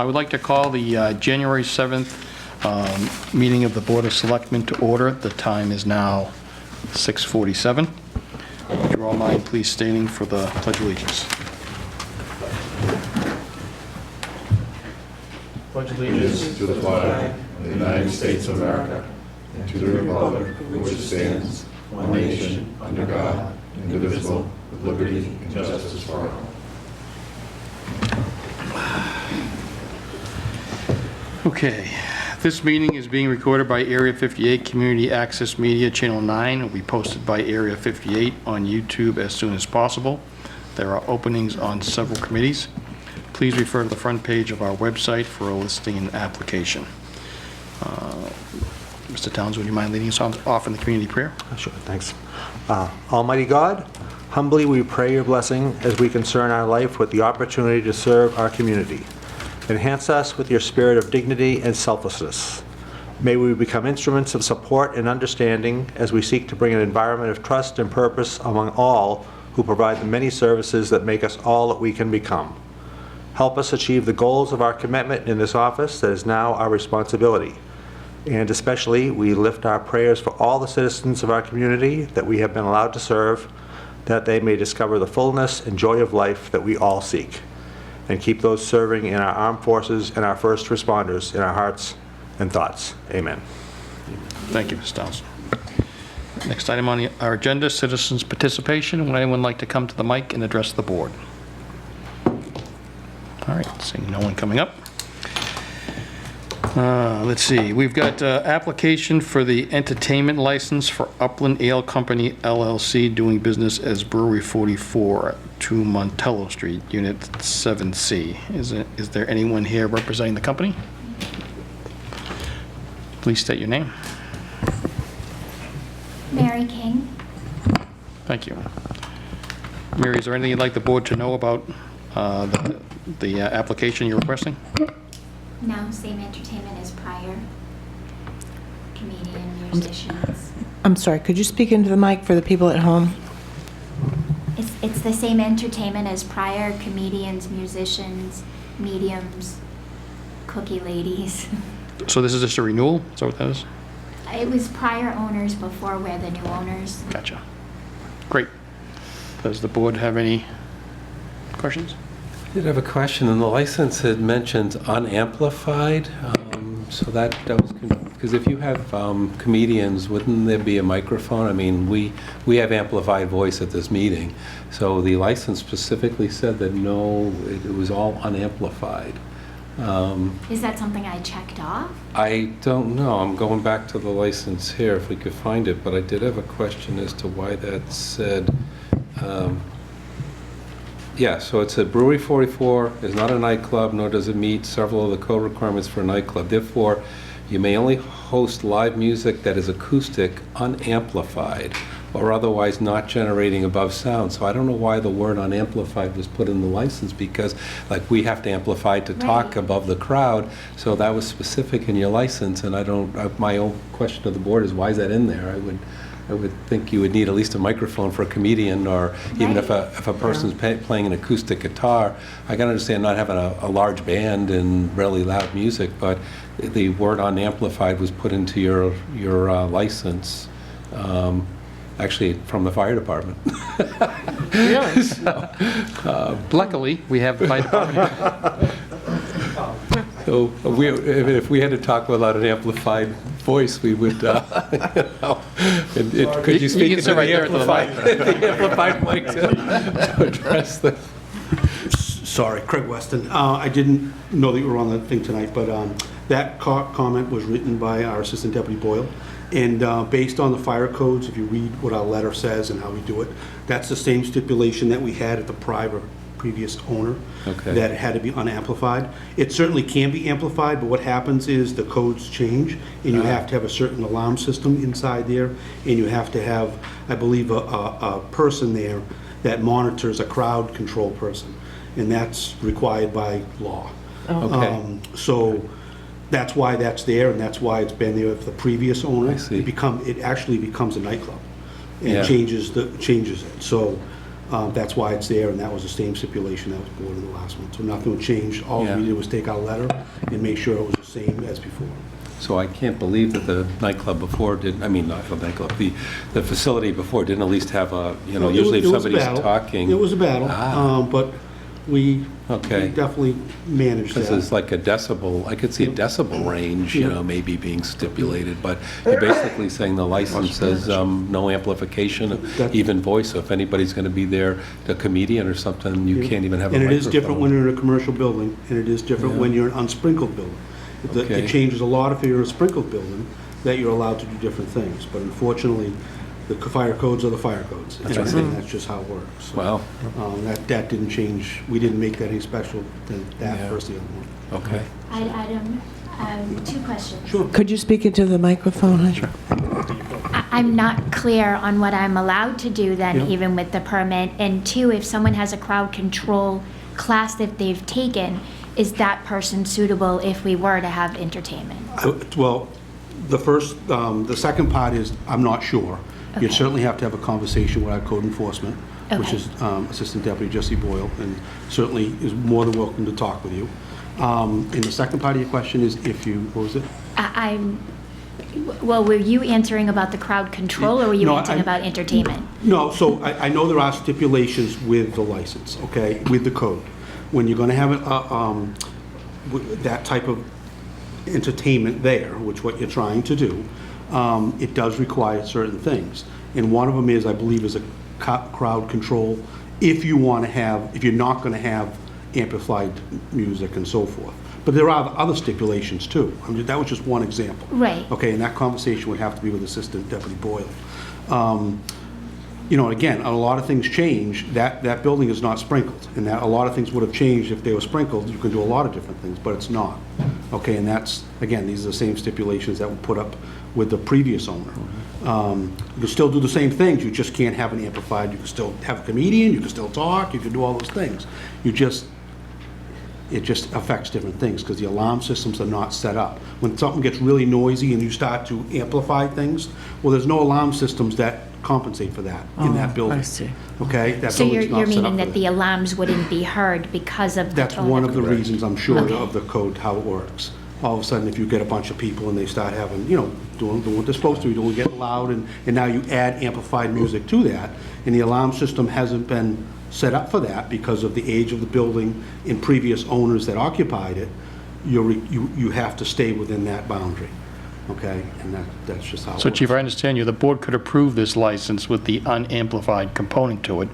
I would like to call the January 7th meeting of the Board of Selectmen to order. The time is now 6:47. Would you all mind please standing for the Pledge of Allegiance? Pledge allegiance to the flag of the United States of America and to the republic for which it stands, one nation, under God, indivisible, with liberty and justice for all. Okay, this meeting is being recorded by Area 58 Community Access Media Channel 9. It will be posted by Area 58 on YouTube as soon as possible. There are openings on several committees. Please refer to the front page of our website for a listing and application. Mr. Towns, would you mind leading us off in the community prayer? Sure, thanks. Almighty God, humbly we pray your blessing as we concern our life with the opportunity to serve our community. Enhance us with your spirit of dignity and selflessness. May we become instruments of support and understanding as we seek to bring an environment of trust and purpose among all who provide the many services that make us all that we can become. Help us achieve the goals of our commitment in this office that is now our responsibility. And especially, we lift our prayers for all the citizens of our community that we have been allowed to serve, that they may discover the fullness and joy of life that we all seek, and keep those serving in our armed forces and our first responders in our hearts and thoughts. Amen. Thank you, Mr. Towns. Next item on our agenda, citizens' participation. Would anyone like to come to the mic and address the board? All right, seeing no one coming up. Let's see, we've got application for the entertainment license for Upland Ale Company LLC doing business as Brewery 44, 2 Montello Street, Unit 7C. Is there anyone here representing the company? Please state your name. Mary King. Thank you. Mary, is there anything you'd like the board to know about the application you're requesting? No, same entertainment as prior. Comedian, musicians. I'm sorry, could you speak into the mic for the people at home? It's the same entertainment as prior. Comedians, musicians, mediums, cookie ladies. So this is just a renewal? Is that what that is? It was prior owners before we're the new owners. Gotcha. Great. Does the board have any questions? I did have a question, and the license had mentioned unamplified, so that was, because if you have comedians, wouldn't there be a microphone? I mean, we have amplified voice at this meeting, so the license specifically said that no, it was all unamplified. Is that something I checked off? I don't know. I'm going back to the license here if we could find it, but I did have a question as to why that said. Yeah, so it said Brewery 44 is not a nightclub, nor does it meet several of the code requirements for a nightclub. Therefore, you may only host live music that is acoustic, unamplified, or otherwise not generating above sound. So I don't know why the word unamplified was put in the license, because like we have to amplify to talk Right. above the crowd. So that was specific in your license, and I don't, my own question to the board is why is that in there? I would think you would need at least a microphone for a comedian, or even if a person's playing an acoustic guitar. I can understand not having a large band and really loud music, but the word unamplified was put into your license, actually from the fire department. Really? Luckily, we have the fire department. So if we had to talk without an amplified voice, we would, could you speak into right the there at the amplified mic to address the... Sorry, Craig Weston. I didn't know that you were on the thing tonight, but that comment was written by our Assistant Deputy Boyle. And based on the fire codes, if you read what our letter says and how we do it, that's the same stipulation that we had at the previous owner, Okay. that it had to be unamplified. It certainly can be amplified, but what happens is the codes change, and you have to have a certain alarm system inside there, and you have to have, I believe, a person there that monitors, a crowd control person, and that's required by law. Okay. So that's why that's there, and that's why it's been there with the previous owner. I see. It actually becomes a nightclub, and Yeah. changes it. So That's why it's there, and that was the same stipulation that was board in the last one. So nothing would change. All Yeah. we did was take our letter and make sure it was the same as before. So I can't believe that the nightclub before didn't, I mean, not the nightclub, the facility before didn't at least have a, you know, usually if It was a somebody's battle. talking. It was a battle, but we Okay. definitely managed This that. is like a decibel, I could see a decibel range, you Yeah. know, maybe being stipulated, but you're basically saying the license says no amplification, That- even voice, so if anybody's going to be there, a comedian or something, you can't even have a And it microphone. is different when you're in a commercial building, and it is different when you're in an unsprinkled building. Okay. It changes a lot if you're in a sprinkled building, that you're allowed to do different things. But unfortunately, the fire codes are the fire codes. And I think that's just how it works. So, Wow, that didn't change. We didn't make that any special than that Yeah. versus the other one. okay. Two questions. Sure. Could you speak into the microphone? Sure. I'm not clear on what I'm allowed to do then, Yeah. even with the permit. And two, if someone has a crowd control class that they've taken, is that person suitable if we were to have entertainment? Well, the second part is, I'm not sure. You'd Okay. certainly have to have a conversation with our code enforcement, which Okay. is Assistant Deputy Jesse Boyle, and certainly is more than welcome to talk with you. And the second part of your question is if you, what was it? Well, were you answering about the crowd control, or were you No, answering I'm- about entertainment? No, so I know there are stipulations with the license, okay, with the code. When you're gonna have that type of entertainment there, which what you're trying to do, it does require certain things. And one of them is, I believe, is a crowd control, if you're not gonna have amplified music and so forth. But there are other stipulations too. That was just one example. Right. Okay, and that conversation would have to be with Assistant Deputy Boyle. You know, again, a lot of things change. That building is not sprinkled, and that a lot of things would have changed if they were sprinkled. You could do a lot of different things, but it's not. Okay, and that's, again, these are the same stipulations that were put up with the previous owner. You can still do the same things, you just can't have an amplified. You can still have a comedian, you can still talk, you can do all those things. It just affects different things, because the alarm systems are not set up. When something gets really noisy and you start to amplify things, well, there's no alarm systems that compensate for that in that building. I see. Okay? That So building's you're not set up meaning for that the alarms wouldn't be heard because of the That's tone one of the the reasons, I'm sure, Okay. of the code, how it works. All of a sudden, if you get a bunch of people and they start having, doing what they're supposed to be doing, getting loud, and now you add amplified music to that, and the alarm system hasn't been set up for that because of the age of the building and previous owners that occupied it, you have to stay within that boundary, okay? And that's just how it So works. Chief, I understand you, the board could approve this license with the unamplified component to it,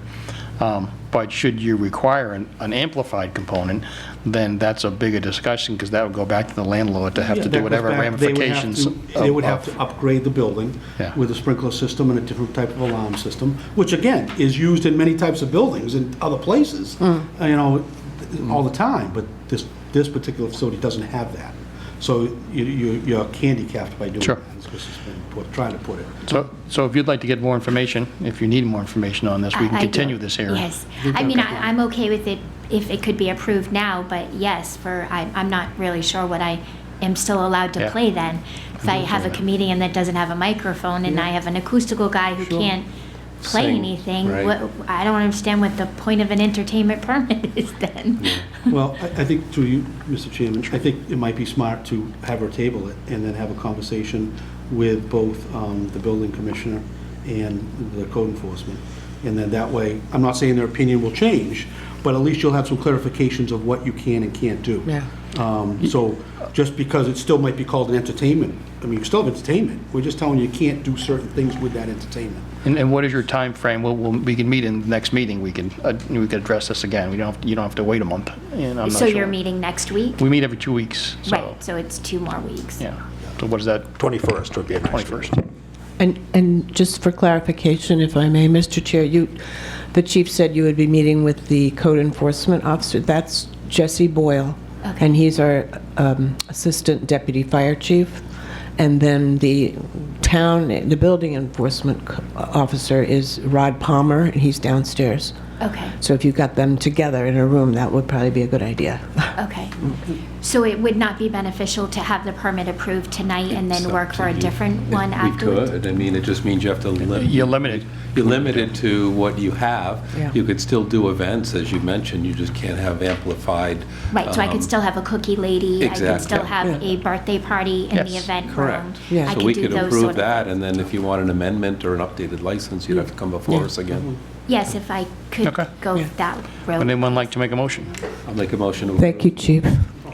but should you require an amplified component, then that's a bigger discussion, because that would go back to the landlord to have Yeah, to that do goes whatever back. ramifications. They would have of- to upgrade the building Yeah. with a sprinkler system and a different type of alarm system, which again, is used in many types of buildings in other places, all the time, but this particular facility doesn't have that. So you're handicapped by doing Sure. that, is what it's been trying to put it. So if you'd like to get more information, if you need more information on this, we can I do. continue this hearing. Yes. I mean, I'm okay with it if it could be approved now, but yes, I'm not really sure what I am still allowed to Yeah. play then. If I have a comedian that doesn't have a microphone and I have an acoustical guy who can't play Sing, anything, right. I don't understand what the point of an entertainment permit is then. Well, I think through you, Mr. Chairman, I think it might be smart to have her table it and then have a conversation with both the building commissioner and the code enforcement. And then that way, I'm not saying their opinion will change, but at least you'll have some clarifications of what you can and can't do. Yeah. So just because it still might be called an entertainment, I mean, you still have entertainment. We're just telling you can't do certain things with that entertainment. And what is your time frame? We can meet in the next meeting, we can address this again. You don't have to wait a month, and I'm not So sure. you're meeting next week? We meet every 2 weeks, so. Right, so it's 2 more weeks. Yeah. So what is that? 21st would be a nice 21st. And just for clarification, if I may, Mr. Chair, the chief said you would be meeting with the code enforcement officer. That's Jesse Boyle, Okay. and he's our assistant deputy fire chief. And then the building enforcement officer is Rod Palmer, and he's downstairs. Okay. So if you got them together in a room, that would probably be a good idea. Okay. So it would not be beneficial to have the permit approved tonight and It's then up work to for a you. different one afterwards? We could, I mean, it just means you have to You're limited. You're limited to what you have. Yeah. You could still do events, as you mentioned, you just can't have amplified. Right, so I could still have a cookie lady, I could exactly. still have a birthday party in the Yes. event room. Correct. Yeah. I So we do could those approve sort of that, things. and then if you want an amendment or an updated license, you'd have to come before Yeah. us again. Yes, if I could Okay. go Yeah. that Would route. anyone like to make a motion? I'll make a motion to. Thank you, Chief.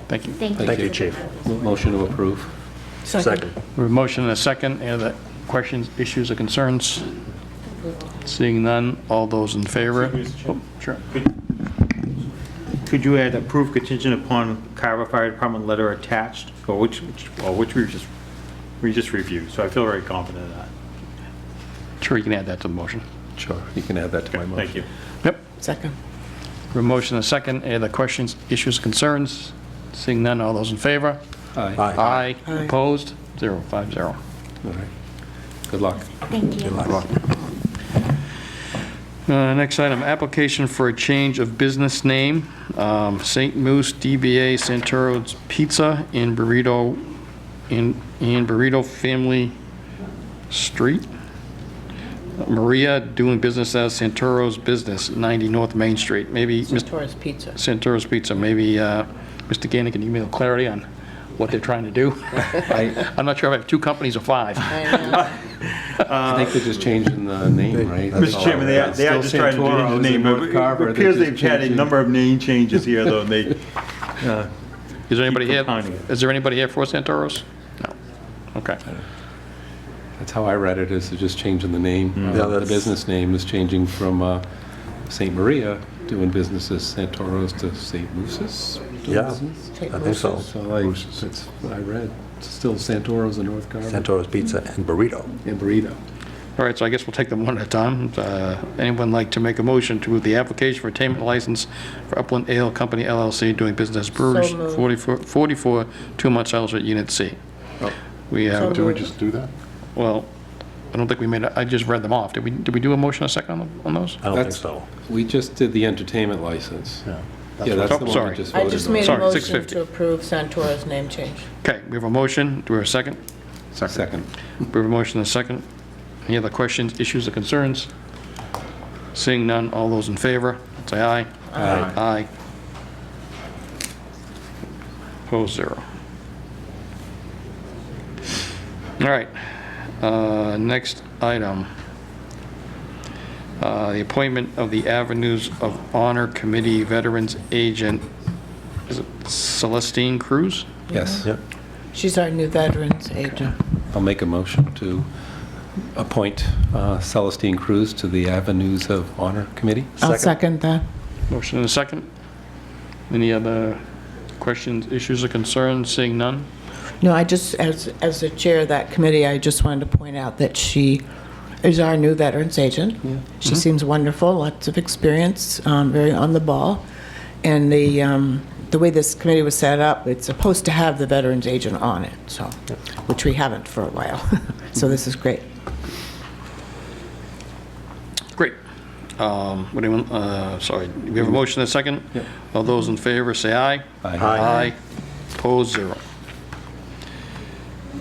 Thank you. Thank Thank you, you. Chief. Motion to approve. Second. We have a motion and a second. Any other questions, issues, or concerns? Seeing none, all those in favor? Oh, sure. Could you add approved contingent upon Carver Fire Department letter attached, or which we just reviewed, so I feel very confident in that. Sure, you can add that to the motion. Sure, you can add that to my motion. Thank you. Yep. Second. We have a motion and a second. Any other questions, issues, concerns? Seeing none, all those in favor? Aye. Aye. Aye. Aye. Opposed? 0, 5-0. All right. Good luck. Thank you. Next item, application for a change of business name, St. Moose DBA Santoro's Pizza in Burrito Family Street. Maria doing business as Santoro's Business, 90 North Main Street. Maybe, Mr. Torres Pizza. Santoro's Pizza, maybe Mr. Gannon can give me a little clarity on what they're trying to do. I'm not sure if I have 2 companies or 5. I think they're just changing the name, right? Mr. Chairman, they are just trying to change the name. It appears they've had a number of name changes here, though, and they, Is there anybody Keep here? compounding it. Is there anybody here for Santoro's? No. Okay. That's how I read it, is they're just changing the name. Yeah, The that's- business name is changing from St. Maria, doing business as Santoro's, to St. Moose's. doing Yeah, business. I think so. So that's what I read. It's still Santoro's in North Carver. Santoro's Pizza and Burrito. And Burrito. All right, so I guess we'll take them one at a time. Anyone like to make a motion to move the application for attainment license for Upland Ale Company LLC doing business as Brewers, So moved. 44 2 Monticello Street, Unit C. We have, Do we just do that? well, I don't think we made, I just read them off. Did we do a motion a second on those? I don't think That's- so. We just did the entertainment license. Yeah. Yeah, that's Oh, the one sorry. we just I voted just on. made a Sorry, motion 650. to approve Santora's name change. Okay, we have a motion. Do we have a second? Second. We have a motion and a second. Any other questions, issues, or concerns? Seeing none, all those in favor, say aye. Aye. Aye. Opposed, 0. All right, next item. The appointment of the Avenues of Honor Committee Veterans Agent, is it Celestine Cruz? Yes. Yep. She's our new veterans agent. I'll make a motion to appoint Celestine Cruz to the Avenues of Honor Committee. I'll Second. second that. Motion and a second. Any other questions, issues, or concerns? Seeing none? No, I just, as the chair of that committee, I just wanted to point out that she is our new veterans agent. She seems wonderful, lots of experience, very on the ball. And the way this committee was set up, it's supposed to have the veterans agent on it, so, which we haven't for a while. So this is great. Great. Would anyone, sorry, we have a motion and a second? Yep. All those in favor, say aye. Aye. Aye. Opposed, 0.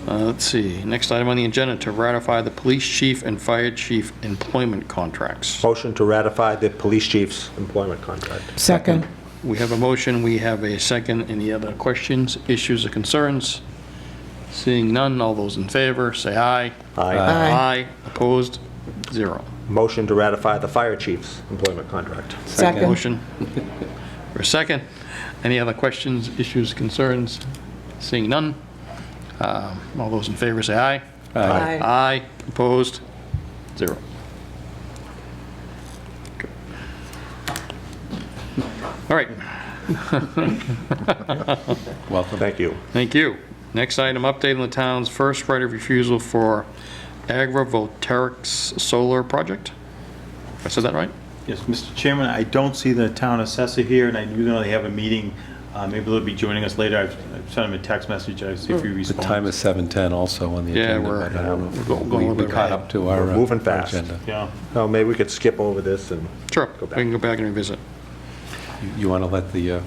Let's see, next item on the agenda, to ratify the police chief and fire chief employment contracts. Motion to ratify the police chief's employment contract. Second. We have a motion, we have a second. Any other questions, issues, or concerns? Seeing none, all those in favor, say aye. Aye. Aye. Opposed, 0. Motion to ratify the fire chief's employment contract. Second. Motion for a second. Any other questions, issues, concerns? Seeing none. All those in favor say aye. Aye. Aye. Opposed? 0. Okay. All right. Welcome. Thank you. Thank you. Next item, update on the town's first right of refusal for agrivoltaics solar project. I said that right? Yes, Mr. Chairman, I don't see the town assessor here, and I do know they have a meeting. Maybe they'll be joining us later. I've sent him a text message. I see if he The responds. time is 7:10 also on the Yeah, agenda. we're- but I don't know we're if going a we little bit caught ahead. up to our We're moving our fast. agenda. Yeah. Oh, maybe we could skip over this and Sure. Go We back. can go back and revisit. You want to let the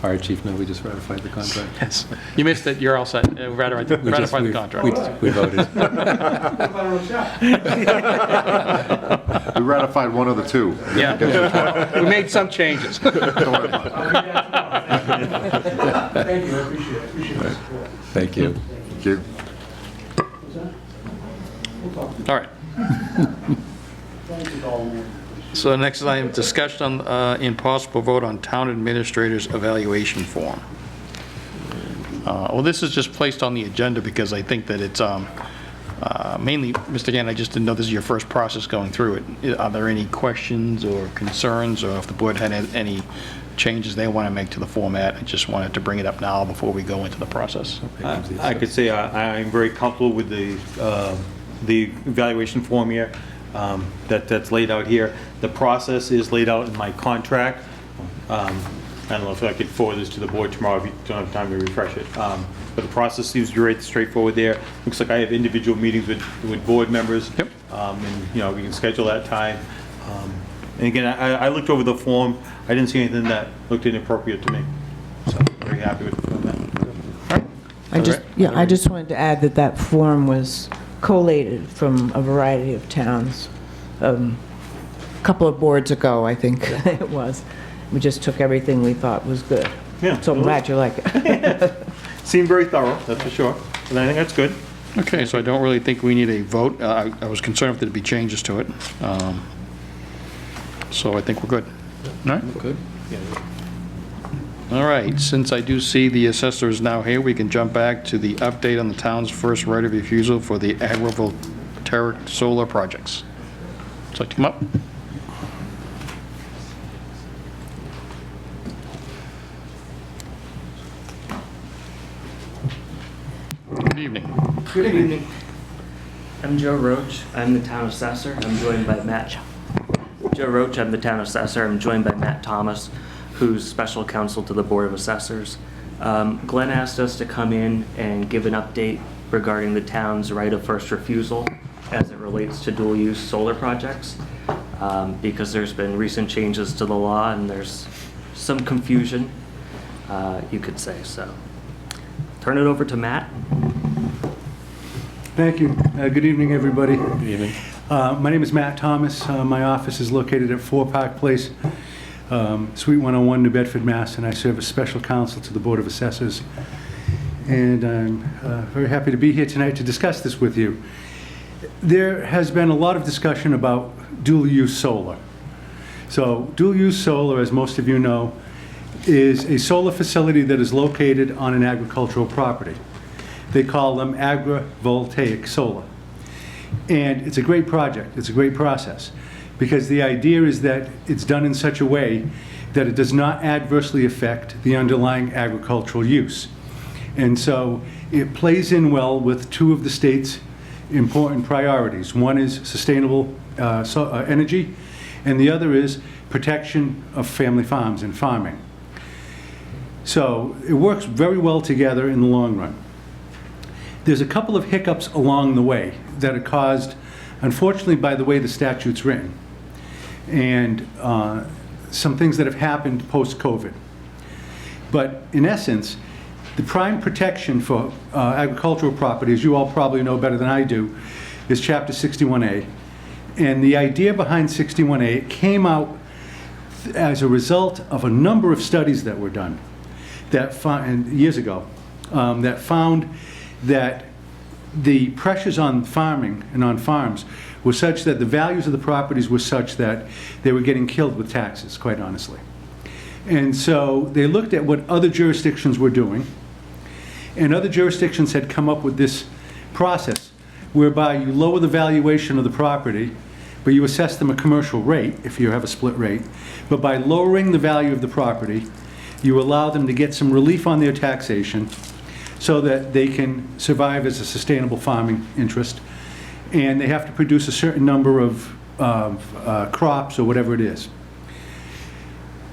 Fire chief know we just ratified the contract. Yes. You missed it, you're all set. Ratify the contract. We voted. We ratified one of the two. Yeah. We made some changes. Thank you, I appreciate it. Thank you. Thank you. All right. So next item, discussion on, impossible vote on town administrator's evaluation form. Well, this is just placed on the agenda because I think that it's mainly, Mr. Gann, I just didn't know this is your first process going through it. Are there any questions or concerns, or if the board had any changes they want to make to the format? I just wanted to bring it up now before we go into the process. I could say I'm very comfortable with the evaluation form here that's laid out here. The process is laid out in my contract. I don't know if I could forward this to the board tomorrow if you don't have time to refresh it. But the process seems very straightforward there. Looks like I have individual meetings with board members. Yep. And, you know, we can schedule that time. And again, I looked over the form. I didn't see anything that looked inappropriate to me. So I'm very happy with that. I just wanted to add that that form was collated from a variety of towns. A couple of boards ago, I think it was. We just took everything we thought was good. Yeah. So I'm glad you like it. Seemed very thorough, that's for sure. And I think that's good. Okay, so I don't really think we need a vote. I was concerned if there'd be changes to it. So I think we're good. All right? Good. All right, since I do see the assessor is now here, we can jump back to the update on the town's first right of refusal for the agrivoltaic solar projects. Would you like to come up? Good evening. Good evening. I'm Joe Roach. I'm the town assessor. I'm joined by Matt. Joe Roach, I'm the town assessor. I'm joined by Matt Thomas, who's special counsel to the Board of Assessors. Glenn asked us to come in and give an update regarding the town's right of first refusal as it relates to dual-use solar projects, because there's been recent changes to the law and there's some confusion, you could say. So, turn it over to Matt. Thank you. Good evening, everybody. Good evening. My name is Matt Thomas. My office is located at 4 Park Place, Suite 101, New Bedford, Mass., and I serve as special counsel to the Board of Assessors. And I'm very happy to be here tonight to discuss this with you. There has been a lot of discussion about dual-use solar. So dual-use solar, as most of you know, is a solar facility that is located on an agricultural property. They call them agrivoltaic solar. And it's a great project, it's a great process, because the idea is that it's done in such a way that it does not adversely affect the underlying agricultural use. And so it plays in well with two of the state's important priorities. One is sustainable energy, and the other is protection of family farms and farming. So it works very well together in the long run. There's a couple of hiccups along the way that are caused, unfortunately, by the way the statute's written, and some things that have happened post-COVID. But in essence, the prime protection for agricultural property, as you all probably know better than I do, is Chapter 61A. And the idea behind 61A came out as a result of a number of studies that were done that years ago that found that the pressures on farming and on farms were such that the values of the properties were such that they were getting killed with taxes, quite honestly. And so they looked at what other jurisdictions were doing, and other jurisdictions had come up with this process whereby you lower the valuation of the property, but you assess them a commercial rate if you have a split rate. But by lowering the value of the property, you allow them to get some relief on their taxation so that they can survive as a sustainable farming interest. And they have to produce a certain number of crops or whatever it is.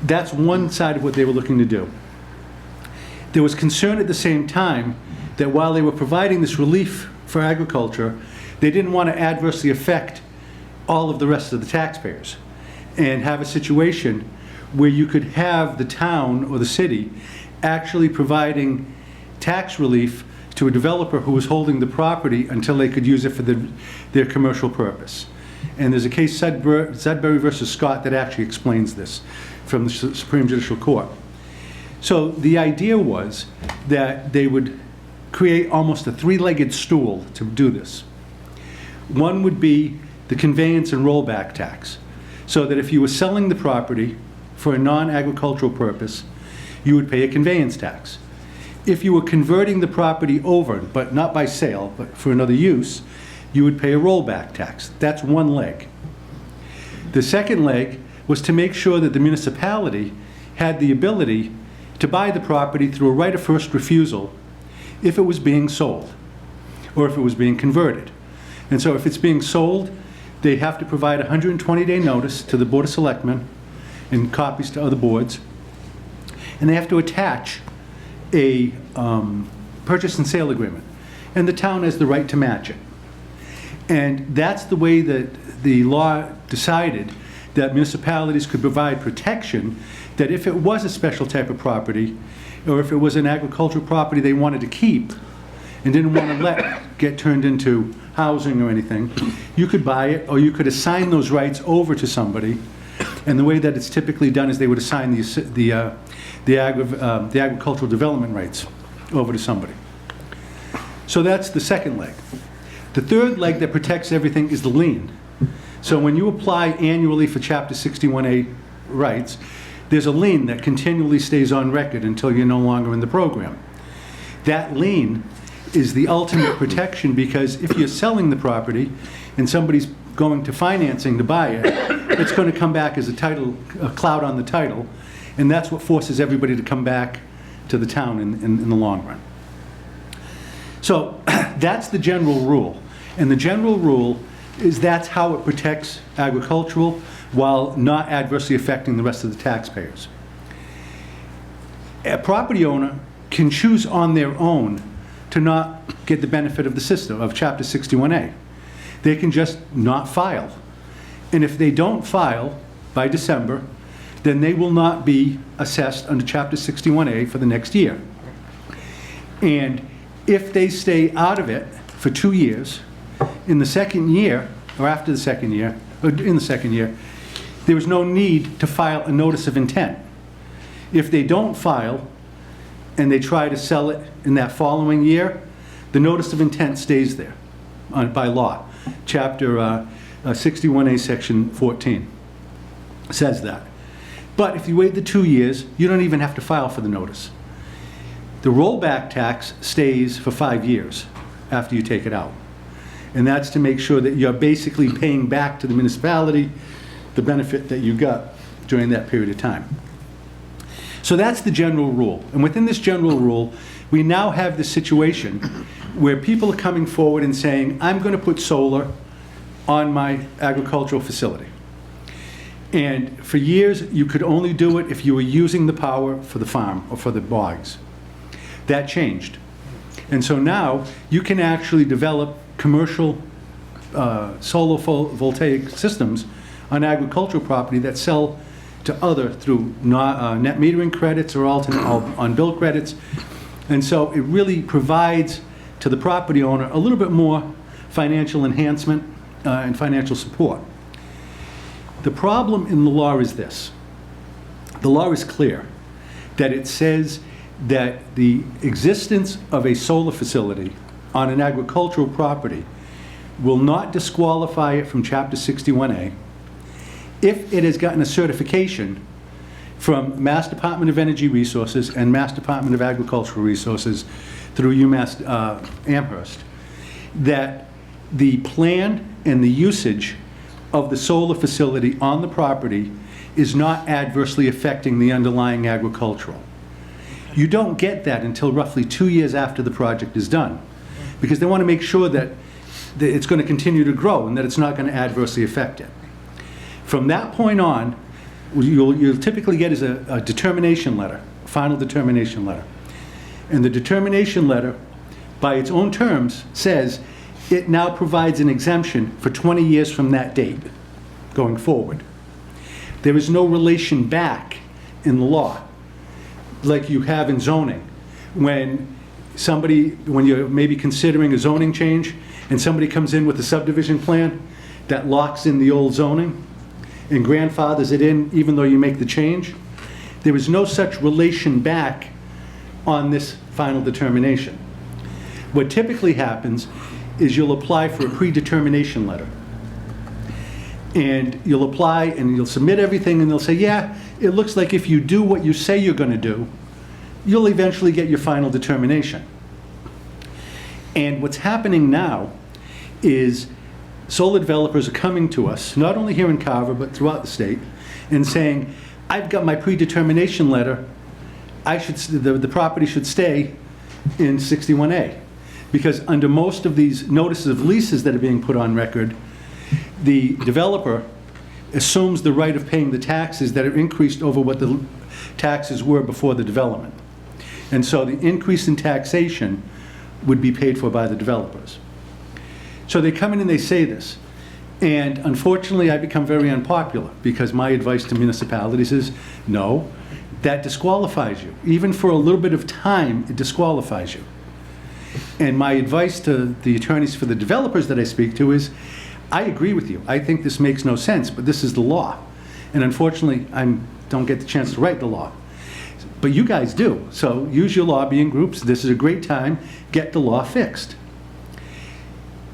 That's one side of what they were looking to do. There was concern at the same time that while they were providing this relief for agriculture, they didn't want to adversely affect all of the rest of the taxpayers and have a situation where you could have the town or the city actually providing tax relief to a developer who was holding the property until they could use it for their commercial purpose. And there's a case, Sudbury versus Scott, that actually explains this from the Supreme Judicial Court. So the idea was that they would create almost a three-legged stool to do this. One would be the conveyance and rollback tax, so that if you were selling the property for a non-agricultural purpose, you would pay a conveyance tax. If you were converting the property over, but not by sale, but for another use, you would pay a rollback tax. That's one leg. The second leg was to make sure that the municipality had the ability to buy the property through a right of first refusal if it was being sold or if it was being converted. And so if it's being sold, they have to provide a 120-day notice to the Board of Selectmen and copies to other boards. And they have to attach a purchase and sale agreement. And the town has the right to match it. And that's the way that the law decided that municipalities could provide protection, that if it was a special type of property, or if it was an agricultural property they wanted to keep and didn't want to let get turned into housing or anything, you could buy it, or you could assign those rights over to somebody. And the way that it's typically done is they would assign the agricultural development rights over to somebody. So that's the second leg. The third leg that protects everything is the lien. So when you apply annually for Chapter 61A rights, there's a lien that continually stays on record until you're no longer in the program. That lien is the ultimate protection, because if you're selling the property and somebody's going to financing to buy it, it's going to come back as a cloud on the title, and that's what forces everybody to come back to the town in the long run. So that's the general rule. And the general rule is that's how it protects agricultural while not adversely affecting the rest of the taxpayers. A property owner can choose on their own to not get the benefit of the system of Chapter 61A. They can just not file. And if they don't file by December, then they will not be assessed under Chapter 61A for the next year. And if they stay out of it for 2 years, in the second year, or after the second year, or in the second year, there is no need to file a notice of intent. If they don't file and they try to sell it in that following year, the notice of intent stays there by law. Chapter 61A, Section 14 says that. But if you wait the 2 years, you don't even have to file for the notice. The rollback tax stays for 5 years after you take it out. And that's to make sure that you're basically paying back to the municipality the benefit that you got during that period of time. So that's the general rule. And within this general rule, we now have this situation where people are coming forward and saying, I'm going to put solar on my agricultural facility. And for years, you could only do it if you were using the power for the farm or for the bogs. That changed. And so now you can actually develop commercial solar voltaic systems on agricultural property that sell to other through net metering credits or alternate on-bill credits. And so it really provides to the property owner a little bit more financial enhancement and financial support. The problem in the law is this. The law is clear that it says that the existence of a solar facility on an agricultural property will not disqualify it from Chapter 61A if it has gotten a certification from Mass Department of Energy Resources and Mass Department of Agricultural Resources through UMass Amherst, that the plan and the usage of the solar facility on the property is not adversely affecting the underlying agricultural. You don't get that until roughly 2 years after the project is done, because they want to make sure that it's going to continue to grow and that it's not going to adversely affect it. From that point on, you'll typically get is a determination letter, a final determination letter. And the determination letter, by its own terms, says it now provides an exemption for 20 years from that date going forward. There is no relation back in the law. like you have in zoning. When you're maybe considering a zoning change, and somebody comes in with a subdivision plan that locks in the old zoning and grandfathers it in even though you make the change, there is no such relation back on this final determination. What typically happens is you'll apply for a predetermination letter. And you'll apply and you'll submit everything and they'll say, yeah, it looks like if you do what you say you're going to do, you'll eventually get your final determination. And what's happening now is solar developers are coming to us, not only here in Carver, but throughout the state, and saying, I've got my predetermination letter, the property should stay in 61A. Because under most of these notices of leases that are being put on record, the developer assumes the right of paying the taxes that are increased over what the taxes were before the development. And so the increase in taxation would be paid for by the developers. So they come in and they say this. And unfortunately, I become very unpopular because my advice to municipalities is, no, that disqualifies you. Even for a little bit of time, it disqualifies you. And my advice to the attorneys for the developers that I speak to is, I agree with you. I think this makes no sense, but this is the law. And unfortunately, I don't get the chance to write the law. But you guys do. So use your lobbying groups. This is a great time. Get the law fixed.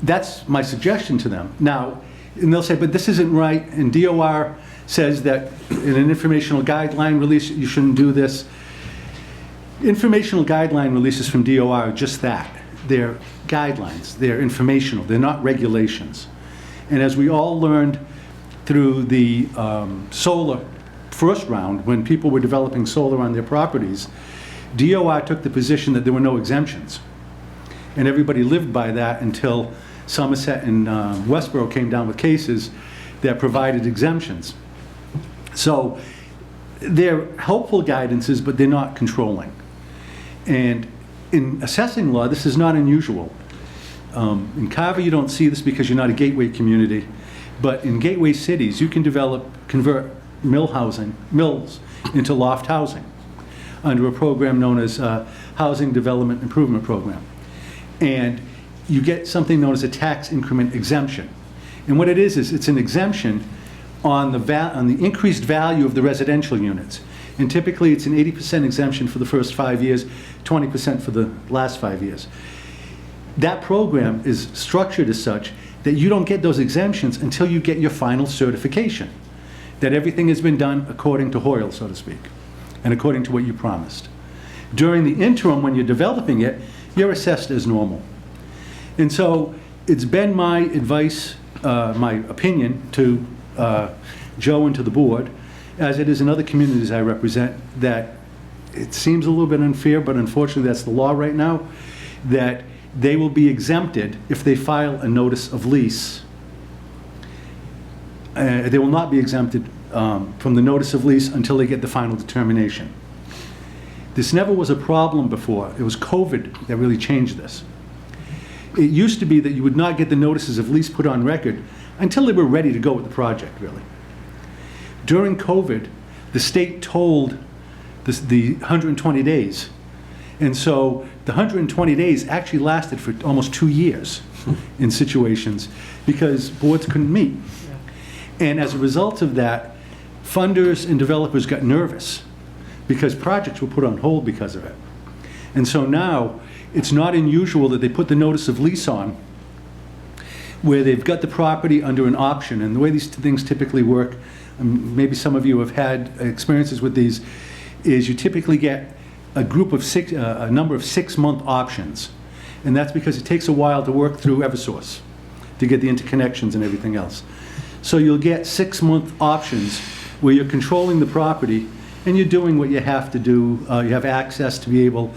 That's my suggestion to them. Now, and they'll say, but this isn't right, and DOR says that in an informational guideline release, you shouldn't do this. Informational guideline releases from DOR are just that. They're guidelines. They're informational. They're not regulations. And as we all learned through the solar first round, when people were developing solar on their properties, DOR took the position that there were no exemptions. And everybody lived by that until Somerset and Westboro came down with cases that provided exemptions. So they're helpful guidances, but they're not controlling. And in assessing law, this is not unusual. In Carver, you don't see this because you're not a gateway community, but in gateway cities, you can convert mills into loft housing under a program known as Housing Development Improvement Program. And you get something known as a tax increment exemption. And what it is it's an exemption on the increased value of the residential units. And typically it's an 80% exemption for the first 5 years, 20% for the last 5 years. That program is structured as such that you don't get those exemptions until you get your final certification, that everything has been done according to Hoyle, so to speak, and according to what you promised. During the interim, when you're developing it, you're assessed as normal. And so it's been my advice, my opinion to Joe and to the board, as it is in other communities I represent, that it seems a little bit unfair, but unfortunately that's the law right now, that they will be exempted if they file a notice of lease. They will not be exempted from the notice of lease until they get the final determination. This never was a problem before. It was COVID that really changed this. It used to be that you would not get the notices of lease put on record until they were ready to go with the project, really. During COVID, the state told the 120 days. And so the 120 days actually lasted for almost 2 years in situations because boards couldn't meet. And as a result of that, funders and developers got nervous because projects were put on hold because of it. And so now, it's not unusual that they put the notice of lease on where they've got the property under an option. And the way these things typically work, maybe some of you have had experiences with these, is you typically get a number of 6-month options. And that's because it takes a while to work through Eversource to get the interconnections and everything else. So you'll get 6-month options where you're controlling the property and you're doing what you have to do. You have access to be able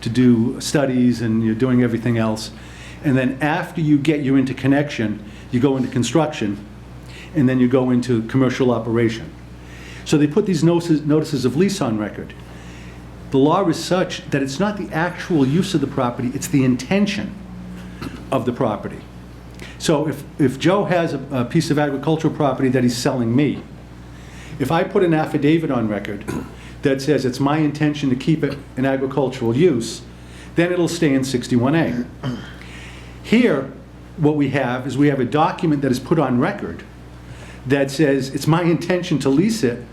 to do studies and you're doing everything else. And then after you get your interconnection, you go into construction and then you go into commercial operation. So they put these notices of lease on record. The law is such that it's not the actual use of the property, it's the intention of the property. So if Joe has a piece of agricultural property that he's selling me, if I put an affidavit on record that says it's my intention to keep it in agricultural use, then it'll stay in 61A. Here, what we have is we have a document that is put on record that says it's my intention to lease it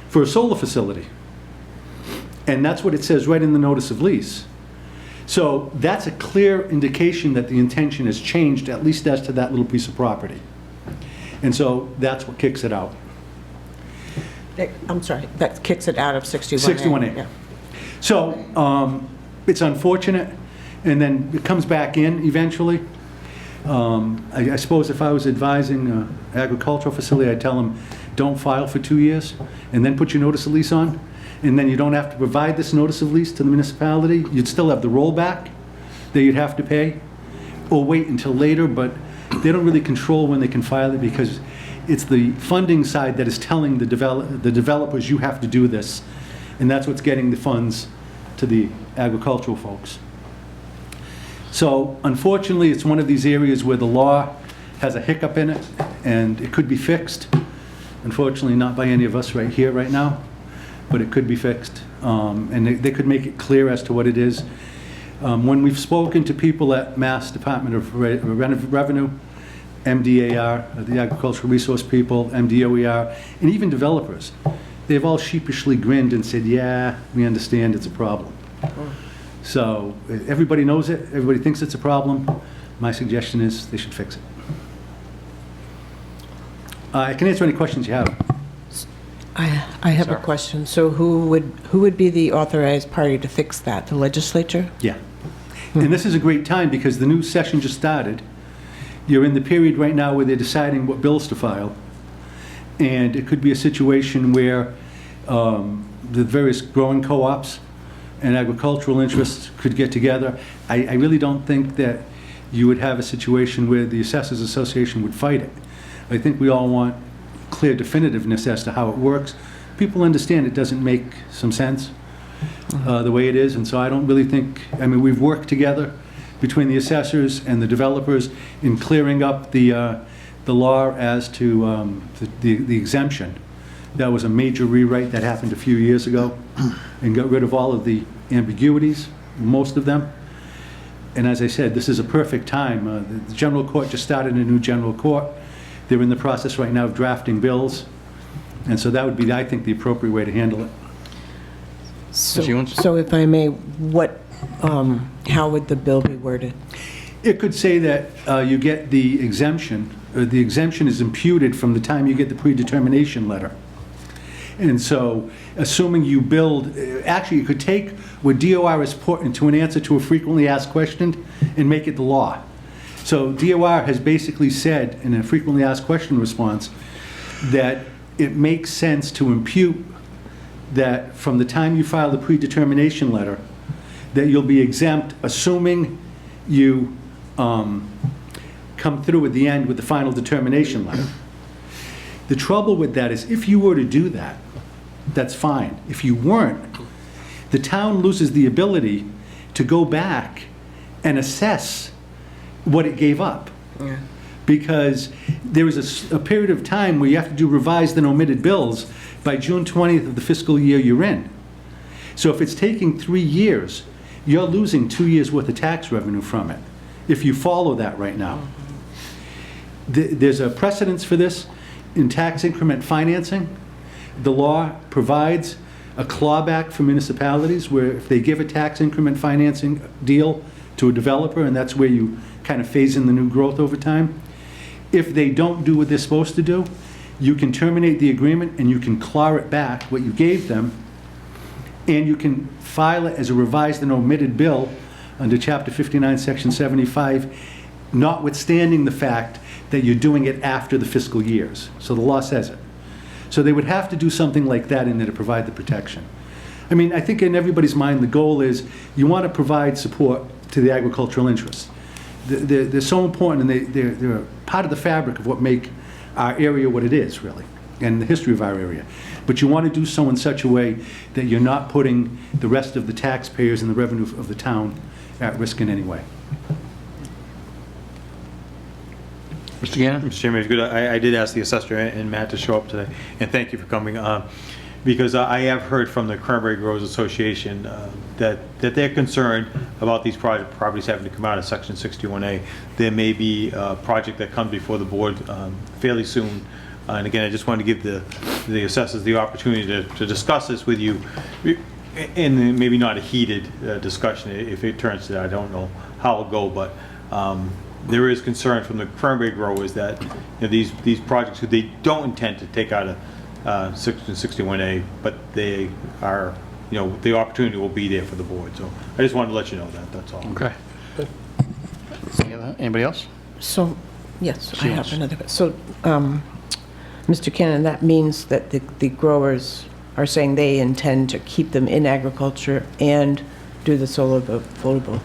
for a solar facility. And that's what it says right in the notice of lease. So that's a clear indication that the intention has changed, at least as to that little piece of property. And so that's what kicks it out. I'm sorry, that kicks it out of 61A. 61A. Yeah. So it's unfortunate, and then it comes back in eventually. I suppose if I was advising an agricultural facility, I'd tell them, don't file for 2 years, and then put your notice of lease on, and then you don't have to provide this notice of lease to the municipality. You'd still have the rollback that you'd have to pay, or wait until later, but they don't really control when they can file it, because it's the funding side that is telling the developers, you have to do this, and that's what's getting the funds to the agricultural folks. So unfortunately, it's one of these areas where the law has a hiccup in it, and it could be fixed. Unfortunately, not by any of us right here, right now, but it could be fixed. And they could make it clear as to what it is. When we've spoken to people at Mass Department of Revenue, MDAR, the Agricultural Resource people, MDOER, and even developers, they've all sheepishly grinned and said, yeah, we understand it's a problem. So everybody knows it, everybody thinks it's a problem. My suggestion is they should fix it. I can answer any questions you have. I have a question. So who would be the authorized party to fix that? The legislature? Yeah. And this is a great time because the new session just started. You're in the period right now where they're deciding what bills to file. And it could be a situation where the various growing co-ops and agricultural interests could get together. I really don't think that you would have a situation where the Assessors Association would fight it. I think we all want clear definitiveness as to how it works. People understand it doesn't make some sense the way it is, and so I don't really think, I mean, we've worked together between the assessors and the developers in clearing up the law as to the exemption. That was a major rewrite that happened a few years ago and got rid of all of the ambiguities, most of them. And as I said, this is a perfect time. The general court just started a new general court. They're in the process right now of drafting bills. And so that would be, I think, the appropriate way to handle it. So if I may, how would the bill be worded? It could say that you get the exemption, or the exemption is imputed from the time you get the predetermination letter. And so, assuming you build, actually, you could take what DOR has put into an answer to a frequently asked question and make it the law. So DOR has basically said in a frequently asked question response that it makes sense to impute that from the time you file the predetermination letter, that you'll be exempt, assuming you come through at the end with the final determination letter. The trouble with that is if you were to do that, that's fine. If you weren't, the town loses the ability to go back and assess what it gave up. Yeah. Because there is a period of time where you have to do revised and omitted bills by June 20th of the fiscal year you're in. So if it's taking 3 years, you're losing 2 years' worth of tax revenue from it, if you follow that right now. There's a precedence for this in tax increment financing. The law provides a clawback for municipalities where if they give a tax increment financing deal to a developer, and that's where you kind of phase in the new growth over time, if they don't do what they're supposed to do, you can terminate the agreement and you can claw it back, what you gave them, and you can file it as a revised and omitted bill under Chapter 59, Section 75, notwithstanding the fact that you're doing it after the fiscal years. So the law says it. So they would have to do something like that in there to provide the protection. I mean, I think in everybody's mind, the goal is you want to provide support to the agricultural interests. They're so important, and they're part of the fabric of what make our area what it is, really, and the history of our area. But you want to do so in such a way that you're not putting the rest of the taxpayers and the revenue of the town at risk in any way. Mr. Gannon? Mr. Chairman, it's good. I did ask the assessor and Matt to show up today, and thank you for coming. because I have heard from the Cranberry Growers Association that they're concerned about these properties having to come out of Section 61A. There may be a project that comes before the board fairly soon. And again, I just wanted to give the assessors the opportunity to discuss this with you, and maybe not a heated discussion. If it turns to that, I don't know how it'll go, but there is concern from the cranberry growers that these projects, they don't intend to take out a Section 61A, but they are, the opportunity will be there for the board. So I just wanted to let you know that. That's all. Okay. Anybody else? So, yes, I Yes. have another. So, Mr. Cannon, that means that the growers are saying they intend to keep them in agriculture and do the solar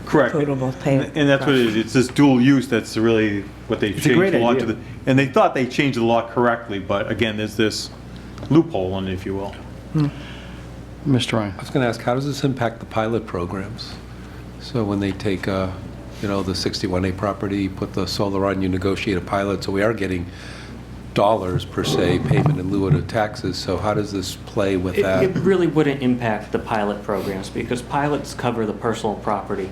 Correct. photovoltaic. And that's what it is. It's this dual use that's really what they It's a changed great the law to. idea. And they thought they changed the law correctly, but again, there's this loophole in it, if you will. Mr. Ryan? I was going to ask, how does this impact the pilot programs? So when they take, the 61A property, put the solar on, you negotiate a pilot, so we are getting dollars per se, payment in lieu of taxes, so how does this play with that? It really wouldn't impact the pilot programs because pilots cover the personal property,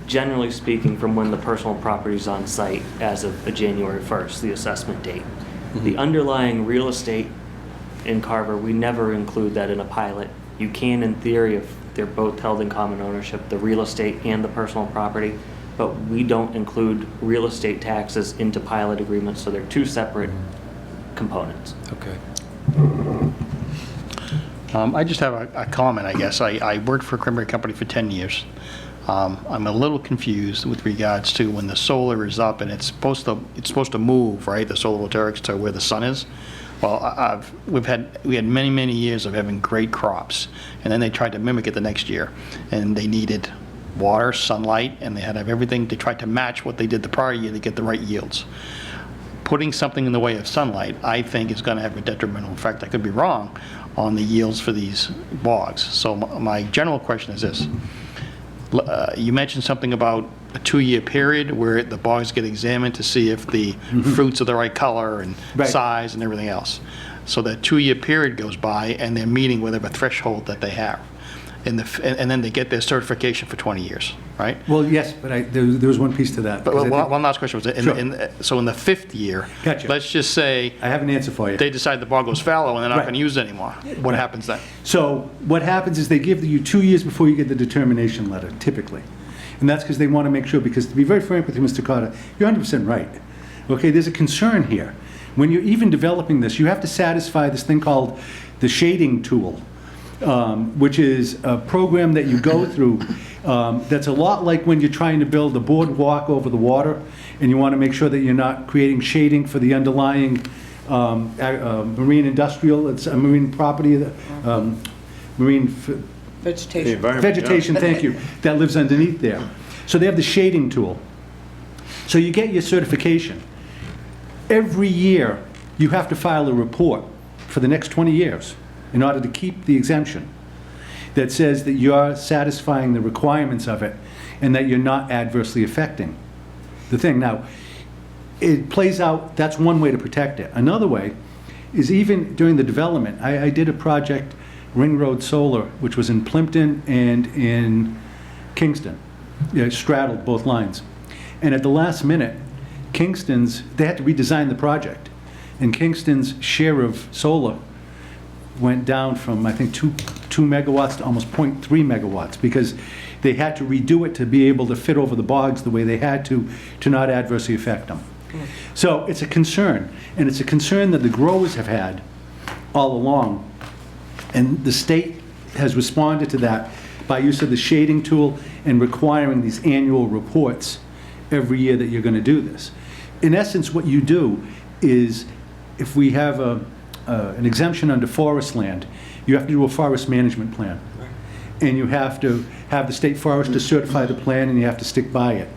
generally speaking, from when the personal property is on site as of January 1st, the assessment date. The underlying real estate in Carver, we never include that in a pilot. You can, in theory, if they're both held in common ownership, the real estate and the personal property, but we don't include real estate taxes into pilot agreements, so they're two separate components. Okay. I just have a comment, I guess. I worked for a cranberry company for 10 years. I'm a little confused with regards to when the solar is up and it's supposed to move, right, the solar voltaics to where the sun is. Well, we had many years of having great crops, and then they tried to mimic it the next year, and they needed water, sunlight, and they had to have everything to try to match what they did the prior year to get the right yields. Putting something in the way of sunlight, I think, is going to have a detrimental effect. I could be wrong on the yields for these bogs. So my general question is this. You mentioned something about a 2-year period where the bogs get examined to see if the fruits are the right color and size and everything else. So that 2-year period goes by and they're meeting whatever threshold that they have. And then they get their certification for 20 years, right? Well, yes, but there was one piece to that. But because I think- one last question was, so in the 5th year, Gotcha. let's just say I have an answer for you. they decide the bog goes fallow and they're not Right. going to use it anymore. What happens then? So what happens is they give you 2 years before you get the determination letter, typically. And that's because they want to make sure, because to be very frank with you, Mr. Carter, you're 100% right. Okay, there's a concern here. When you're even developing this, you have to satisfy this thing called the shading tool, which is a program that you go through that's a lot like when you're trying to build a boardwalk over the water, and you want to make sure that you're not creating shading for the underlying marine industrial, it's a marine property, marine Vegetation. vegetation, thank you, that lives underneath there. So they have the shading tool. So you get your certification. Every year, you have to file a report for the next 20 years in order to keep the exemption that says that you're satisfying the requirements of it and that you're not adversely affecting the thing. Now, it plays out, that's one way to protect it. Another way is even during the development, I did a project, Ring Road Solar, which was in Plimpton and in Kingston. It straddled both lines. And at the last minute, they had to redesign the project. And Kingston's share of solar went down from, I think, 2 megawatts to almost 0.3 megawatts because they had to redo it to be able to fit over the bogs the way they had to not adversely affect them. So it's a concern, and it's a concern that the growers have had all along. And the state has responded to that by use of the shading tool and requiring these annual reports every year that you're going to do this. In essence, what you do is, if we have an exemption under forest land, you have to do a forest management plan. And you have to have the state forester certify the plan, and you have to stick by it.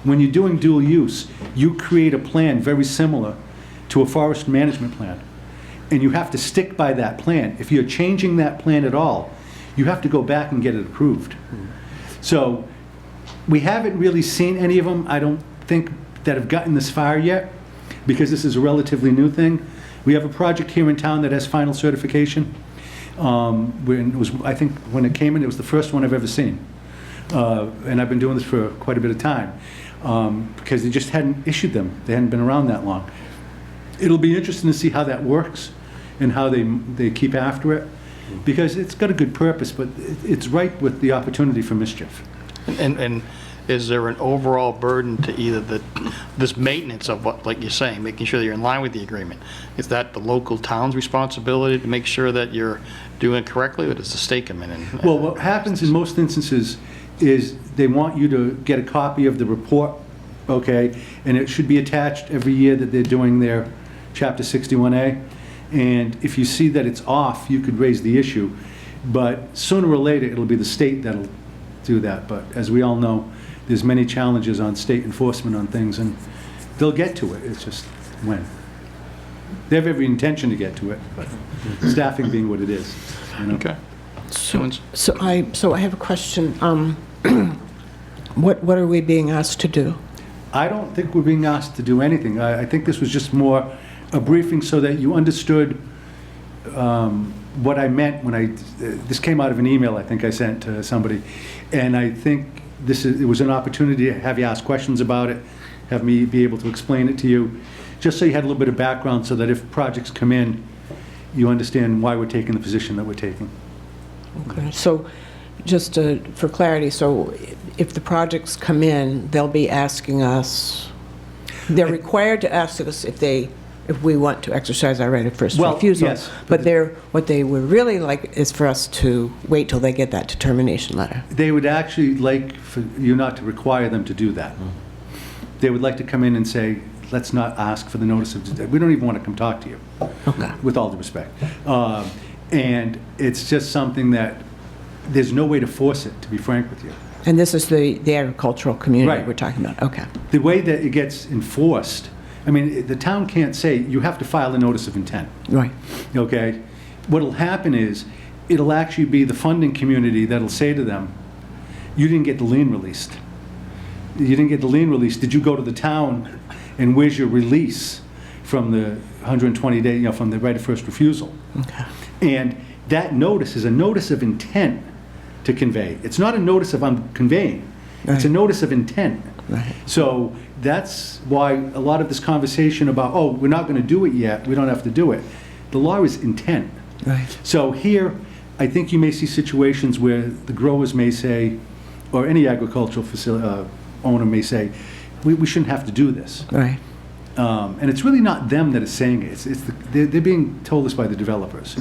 When you're doing dual use, you create a plan very similar to a forest management plan. And you have to stick by that plan. If you're changing that plan at all, you have to go back and get it approved. So we haven't really seen any of them, I don't think, that have gotten this far yet, because this is a relatively new thing. We have a project here in town that has final certification. when it was, I think, when it came in, it was the first one I've ever seen. And I've been doing this for quite a bit of time, because they just hadn't issued them. They hadn't been around that long. It'll be interesting to see how that works and how they keep after it, because it's got a good purpose, but it's ripe with the opportunity for mischief. And is there an overall burden to either this maintenance of what, like you're saying, making sure that you're in line with the agreement? Is that the local town's responsibility to make sure that you're doing it correctly, or does the state come in and? Well, what happens in most instances is they want you to get a copy of the report, okay? And it should be attached every year that they're doing their Chapter 61A. And if you see that it's off, you could raise the issue. But sooner or later, it'll be the state that'll do that. But as we all know, there's many challenges on state enforcement on things, and they'll get to it. It's just when. They have every intention to get to it, but staffing being what it is, you know? Okay. So I have a question. What are we being asked to do? I don't think we're being asked to do anything. I think this was just more a briefing so that you understood what I meant when this came out of an email I think I sent to somebody, and I think it was an opportunity to have you ask questions about it, have me be able to explain it to you, just so you had a little bit of background so that if projects come in, you understand why we're taking the position that we're taking. Okay. So just for clarity, so if the projects come in, they'll be asking us, they're required to ask us if we want to exercise our right of first refusal. Yes. But what they would really like is for us to wait till they get that determination letter. They would actually like for you not to require them to do that. They would like to come in and say, let's not ask for the notice of, we don't even want to come talk to you. Okay. With all due respect. And it's just something that there's no way to force it, to be frank with you. And this is the agricultural community Right. we're talking about. Okay. The way that it gets enforced, I mean, the town can't say, you have to file a notice of intent. Right. Okay? What'll happen is, it'll actually be the funding community that'll say to them, you didn't get the lien released. You didn't get the lien released. Did you go to the town and where's your release from the 120 day, from the right of first refusal? Okay. And that notice is a notice of intent to convey. It's not a notice of I'm conveying. It's a Right. notice of intent. Right. So that's why a lot of this conversation about, oh, we're not going to do it yet, we don't have to do it. The law is intent. Right. So here, I think you may see situations where the growers may say, or any agricultural owner may say, we shouldn't have to do this. Right. And it's really not them that is saying it. They're being told this by the developers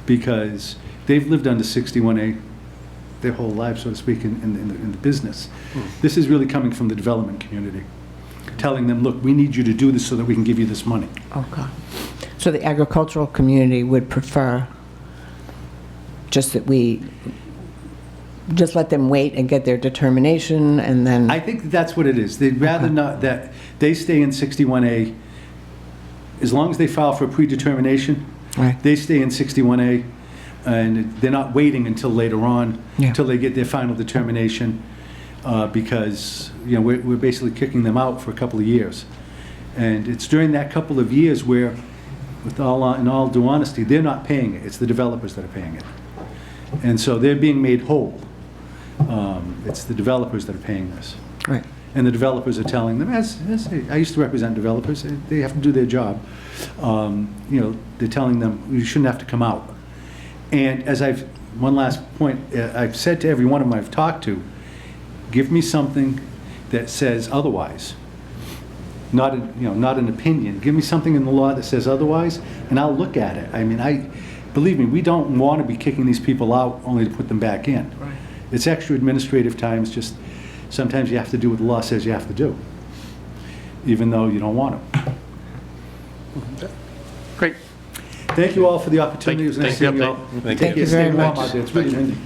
because they've lived under 61A their whole lives, so to speak, in the business. This is really coming from the development community, telling them, look, we need you to do this so that we can give you this money. Okay. So the agricultural community would prefer just that we just let them wait and get their determination and then... I think that's what it is. They'd rather not that they stay in 61A. As long as they file for a predetermination, Right. they stay in 61A, and they're not waiting until later on, Yeah. until they get their final determination, because we're basically kicking them out for a couple of years. And it's during that couple of years where, in all due honesty, they're not paying it. It's the developers that are paying it. And so they're being made whole. It's the developers that are paying this. Right. And the developers are telling them, I used to represent developers, they have to do their job. They're telling them, you shouldn't have to come out. And one last point, I've said to every one of them I've talked to, give me something that says otherwise. Not an opinion. Give me something in the law that says otherwise, and I'll look at it. I mean, believe me, we don't want to be kicking these people out only to put them back in. Right. It's extra administrative times, just sometimes you have to do what the law says you have to do, even though you don't want to. Great. Thank you all for the opportunity. It was nice Thank you. seeing you all. Thank you Stay very warm much. out there. It's really windy.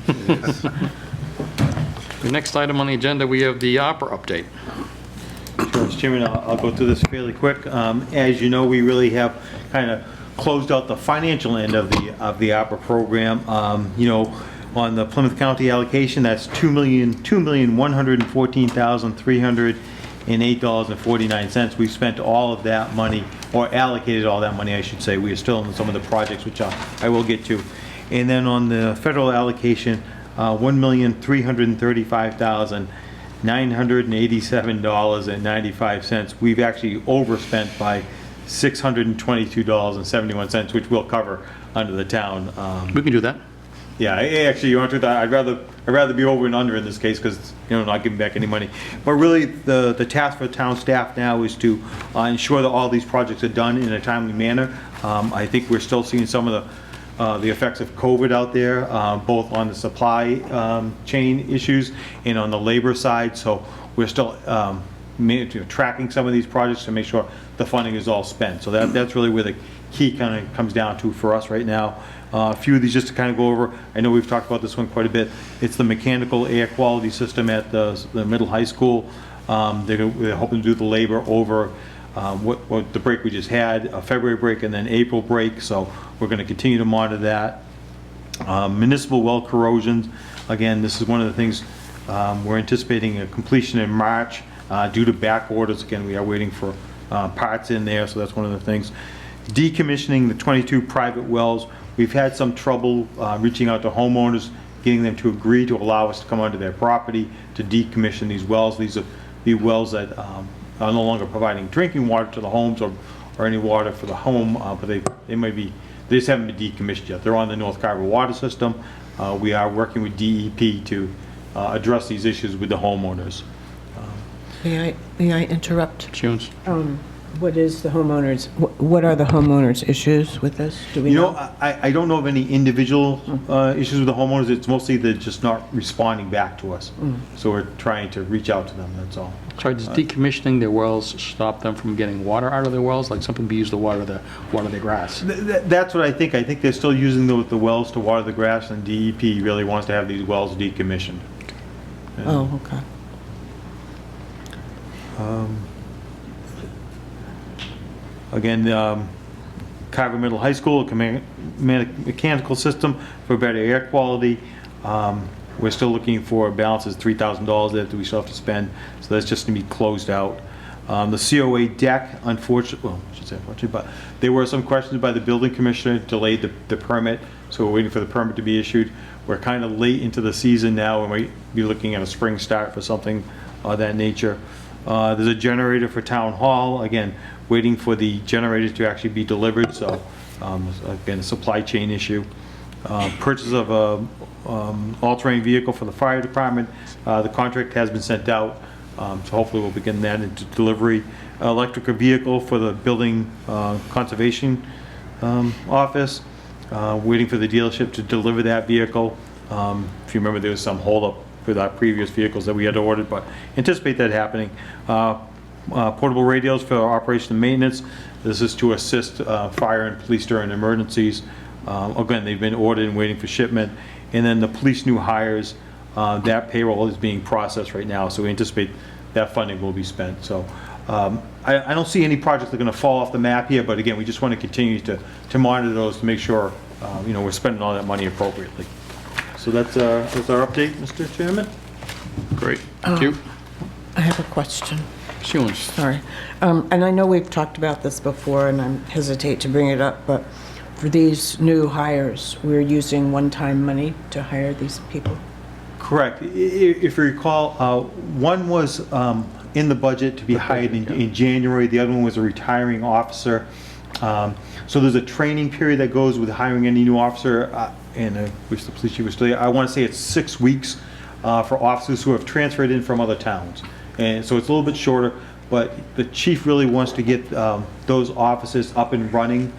The next item on the agenda, we have the opera update. Sure, Mr. Chairman, I'll go through this fairly quick. As you know, we really have kind of closed out the financial end of the opera program. On the Plymouth County allocation, that's $2,114,308.49. We've spent all of that money, or allocated all that money, I should say. We are still in some of the projects, which I will get to. And then on the federal allocation, $1,335,987.95. We've actually overspent by $622.71, which we'll cover under the town. We can do that. Yeah, actually, you want to do that? I'd rather be over and under in this case because, not giving back any money. But really, the task for town staff now is to ensure that all these projects are done in a timely manner. I think we're still seeing some of the effects of COVID out there, both on the supply chain issues and on the labor side. So we're still tracking some of these projects to make sure the funding is all spent. So that's really where the key kind of comes down to for us right now. A few of these just to kind of go over. I know we've talked about this one quite a bit. It's the mechanical air quality system at the middle high school. They're hoping to do the labor over what the break we just had, a February break and then April break. So we're going to continue to monitor that. Municipal well corrosion. Again, this is one of the things we're anticipating a completion in March due to back orders. Again, we are waiting for parts in there, so that's one of the things. Decommissioning the 22 private wells. We've had some trouble reaching out to homeowners, getting them to agree to allow us to come onto their property to decommission these wells. These are the wells that are no longer providing drinking water to the homes or any water for the home, but they just haven't been decommissioned yet. They're on the North Carver water system. We are working with DEP to address these issues with the homeowners. May I interrupt? Jones? What is the homeowners, what are the homeowners' issues with this? Do we know? I don't know of any individual issues with the homeowners. It's mostly they're just not responding back to us. So we're trying to reach out to them, that's all. Sorry, does decommissioning their wells stop them from getting water out of their wells? Like some people use the water their grass? That's what I think. I think they're still using the wells to water the grass, and DEP really wants to have these wells decommissioned. Oh, okay. Again, Carver Middle High School, mechanical system for better air quality. We're still looking for balances, $3,000 that we still have to spend, so that's just going to be closed out. The COA deck, unfortunately, well, I should say unfortunately, but there were some questions by the building commissioner, delayed the permit, so we're waiting for the permit to be issued. We're kind of late into the season now, and we might be looking at a spring start for something of that nature. There's a generator for Town Hall, again, waiting for the generators to actually be delivered, so again, a supply chain issue. Purchase of a all-terrain vehicle for the fire department. The contract has been sent out, so hopefully we'll begin that into delivery. Electric vehicle for the building conservation office. Waiting for the dealership to deliver that vehicle. If you remember, there was some holdup with our previous vehicles that we had ordered, but anticipate that happening. Portable radios for operation and maintenance. This is to assist fire and police during emergencies. Again, they've been ordered and waiting for shipment. And then the police new hires, that payroll is being processed right now, so we anticipate that funding will be spent. So I don't see any projects that are going to fall off the map here, but again, we just want to continue to monitor those to make sure we're spending all that money appropriately. So that's our update, Mr. Chairman. Great, thank you. I have a question. Jones? Sorry. And I know we've talked about this before, and I hesitate to bring it up, but for these new hires, we're using one-time money to hire these people? Correct. If you recall, one was in the budget to be hired in January. The other one was a retiring officer. So there's a training period that goes with hiring any new officer, and I wish the police chief was still here. I want to say it's 6 weeks for officers who have transferred in from other towns. And so it's a little bit shorter, but the chief really wants to get those officers up and running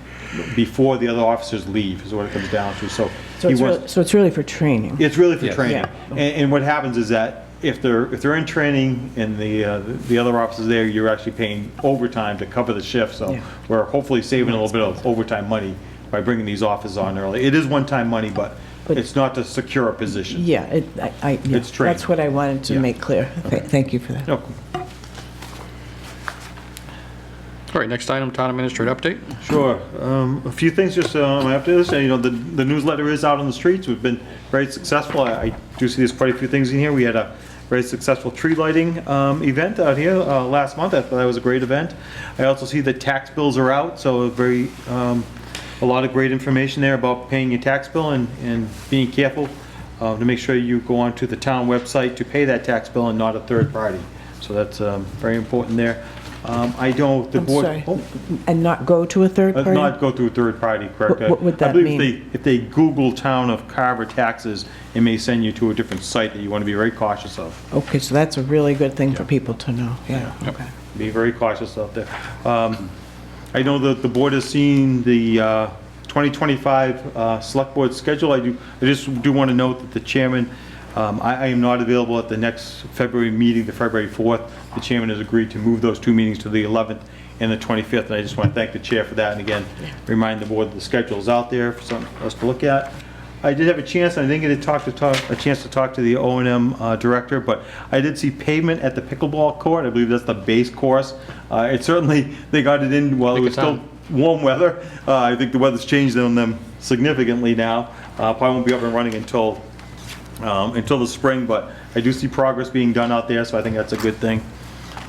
before the other officers leave, is what it comes down to. So it's really for training? It's really for training. Yeah. And what happens is that if they're in training and the other officers there, you're actually paying overtime to cover the shift. So we're hopefully saving a little bit of overtime money by bringing these officers on early. It is one-time money, but it's not to secure a position. Yeah, It's training. that's what I wanted to make clear. Okay, thank you for that. No. All right, next item, town administrator update. Sure. A few things just on my update list. The newsletter is out on the streets. We've been very successful. I do see there's quite a few things in here. We had a very successful tree lighting event out here last month. I thought that was a great event. I also see that tax bills are out, so a a lot of great information there about paying your tax bill and being careful to make sure you go onto the town website to pay that tax bill and not a third party. So that's very important there. I know the I'm board... sorry. Oh, And not go to a third party? not go through a third party, correct? What would that I believe mean? if they Google Town of Carver taxes, it may send you to a different site that you want to be very cautious of. Okay, so that's a really good thing for people to know, yeah, okay. Be very cautious out there. I know that the board has seen the 2025 Select Board schedule. I just do want to note that the chairman, I am not available at the next February meeting, the February 4th. The chairman has agreed to move those two meetings to the 11th and the 25th, and I just want to thank the chair for that, and again, remind the board that the schedule is out there for us to look at. I did have a chance, and I didn't get a chance to talk to the O&M director, but I did see pavement at the pickleball court. I believe that's the base course. It certainly, they got it in while it was still warm weather. I think the weather's changed on them significantly now. Probably won't be up and running until the spring, but I do see progress being done out there, so I think that's a good thing.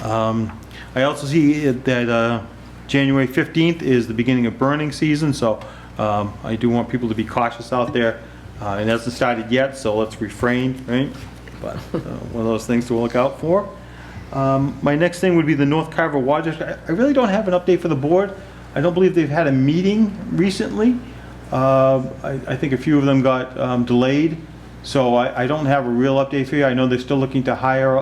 I also see that January 15th is the beginning of burning season, so I do want people to be cautious out there. It hasn't started yet, so let's refrain, right? But one of those things to look out for. My next thing would be the North Carver Water District. I really don't have an update for the board. I don't believe they've had a meeting recently. I think a few of them got delayed, so I don't have a real update for you. I know they're still looking to hire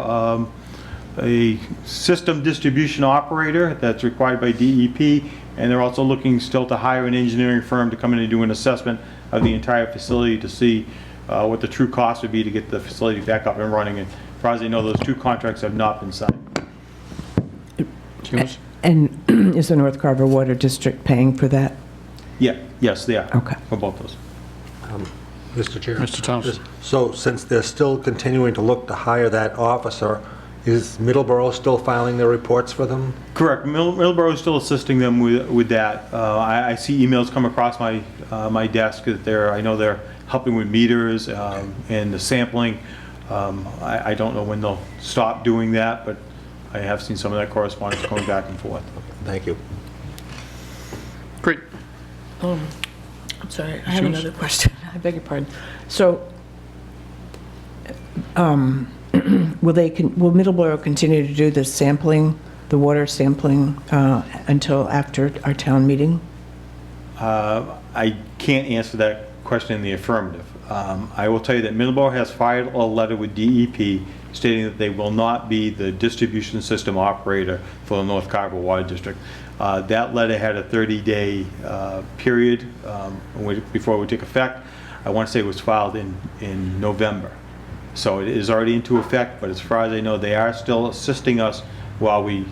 a system distribution operator that's required by DEP, and they're also looking still to hire an engineering firm to come in and do an assessment of the entire facility to see what the true cost would be to get the facility back up and running. And as far as I know, those two contracts have not been signed. And is the North Carver Water District paying for that? Yes, they are. Okay. For both those. Mr. Chair. Mr. Thomas. So since they're still continuing to look to hire that officer, is Middleborough still filing their reports for them? Correct. Middleborough is still assisting them with that. I see emails come across my desk that I know they're helping with meters and the sampling. I don't know when they'll stop doing that, but I have seen some of that correspondence going back and forth. Thank you. Great. I'm sorry, I have another question. I beg your pardon. So, will Middleborough continue to do the sampling, the water sampling, until after our town meeting? I can't answer that question in the affirmative. I will tell you that Middleborough has filed a letter with DEP stating that they will not be the distribution system operator for the North Carver Water District. That letter had a 30-day period before it would take effect. I want to say it was filed in November. So it is already into effect, but as far as I know, they are still assisting us while we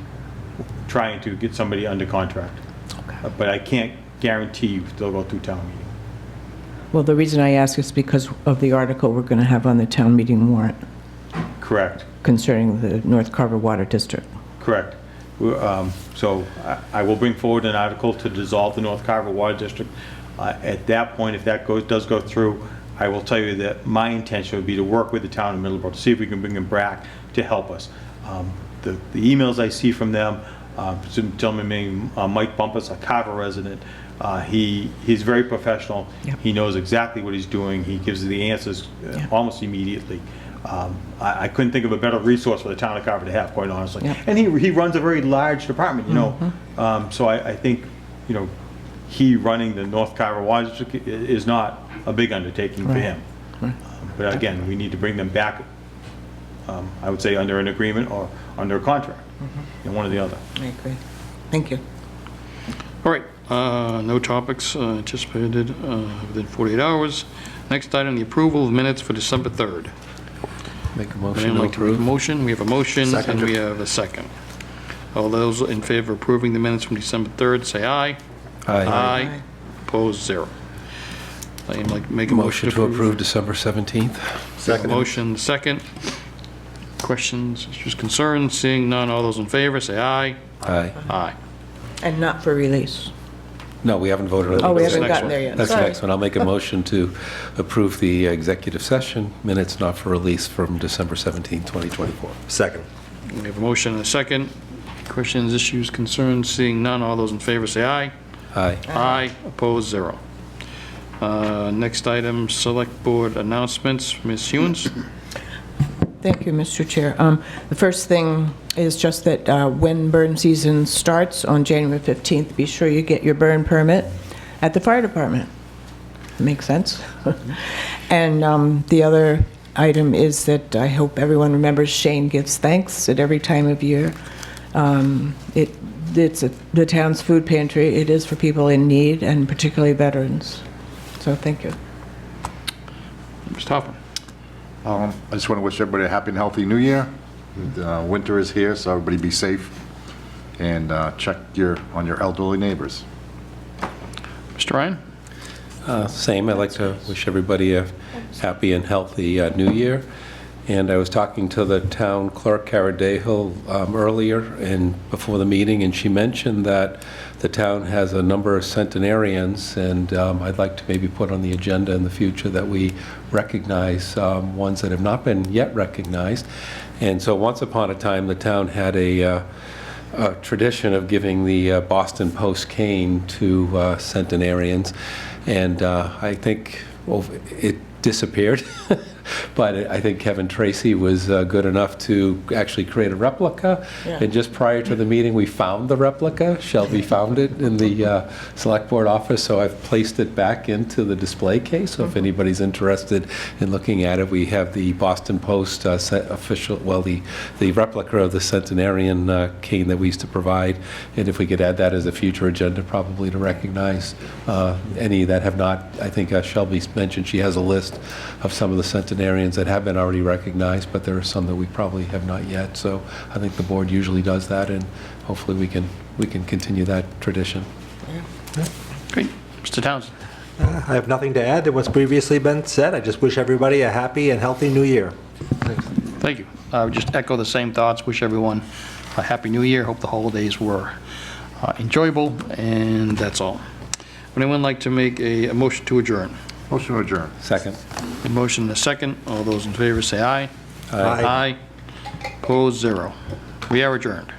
trying to get somebody under contract. Okay. But I can't guarantee you they'll go through town meeting. Well, the reason I ask is because of the article we're going to have on the town meeting warrant. Correct. Concerning the North Carver Water District. Correct. So I will bring forward an article to dissolve the North Carver Water District. At that point, if that does go through, I will tell you that my intention would be to work with the town of Middleborough to see if we can bring them back to help us. The emails I see from them, some gentleman named Mike Bumpus, a Carver resident, he's very professional. Yep. He knows exactly what he's doing. He gives the answers almost immediately. I couldn't think of a better resource for the town of Carver to have, quite honestly. Yep. And he runs a very large department, you know. So I think, you know, he running the North Carver Water District is not a big undertaking for him. Right. But again, we need to bring them back, I would say, under an agreement or under a contract, one or the other. I agree. Thank you. All right, no topics anticipated within 48 hours. Next item, the approval of minutes for December 3rd. Make a Would motion anyone to like to make a approve. motion? We have a motion, Second. and we have a second. All those in favor of approving the minutes from December 3rd, say aye. Aye. Opposed, 0. I'd like to make a Motion to approve December 17th. Second. Motion, second. Questions, issues, concerns? Seeing none, all those in favor, say aye. Aye. Aye. And not for release. No, we haven't voted on it. Oh, we That's haven't the next gotten one. there yet. That's the Sorry. next one. I'll make a motion to approve the executive session minutes not for release from December 17, 2024. Second. We have a motion and a second. Questions, issues, concerns? Seeing none, all those in favor, say aye. Aye. Aye, opposed, 0. Next item, Select Board announcements. Ms. Hewens? Thank you, Mr. Chair. The first thing is just that when burn season starts on January 15th, be sure you get your burn permit at the fire department. Makes sense? And the other item is that I hope everyone remembers Shane gives thanks at every time of year. It's the town's food pantry. It is for people in need, and particularly veterans. So thank you. Mr. Hoffman? I just want to wish everybody a happy and healthy new year. Winter is here, so everybody be safe, and check on your elderly neighbors. Mr. Ryan? Same, I'd like to wish everybody a happy and healthy new year. And I was talking to the town clerk, Cara Dayhill, earlier and before the meeting, and she mentioned that the town has a number of centenarians, and I'd like to maybe put on the agenda in the future that we recognize ones that have not been yet recognized. And so once upon a time, the town had a tradition of giving the Boston Post cane to centenarians, and I think it disappeared. But I think Kevin Tracy was good enough to actually create a replica. Yeah. And just prior to the meeting, we found the replica. Shelby found it in the Select Board office, so I've placed it back into the display case. So if anybody's interested in looking at it, we have the Boston Post the replica of the centenarian cane that we used to provide. And if we could add that as a future agenda, probably to recognize any that have not. I think Shelby mentioned she has a list of some of the centenarians that have been already recognized, but there are some that we probably have not yet. So I think the board usually does that, and hopefully we can continue that tradition. Great. Mr. Townsend? I have nothing to add to what's previously been said. I just wish everybody a happy and healthy new year. Thank you. I would just echo the same thoughts. Wish everyone a happy new year. Hope the holidays were enjoyable, and that's all. Would anyone like to make a motion to adjourn? Motion to adjourn. Second. A motion and a second. All those in favor say aye. Aye. Aye. Opposed, 0. We are adjourned.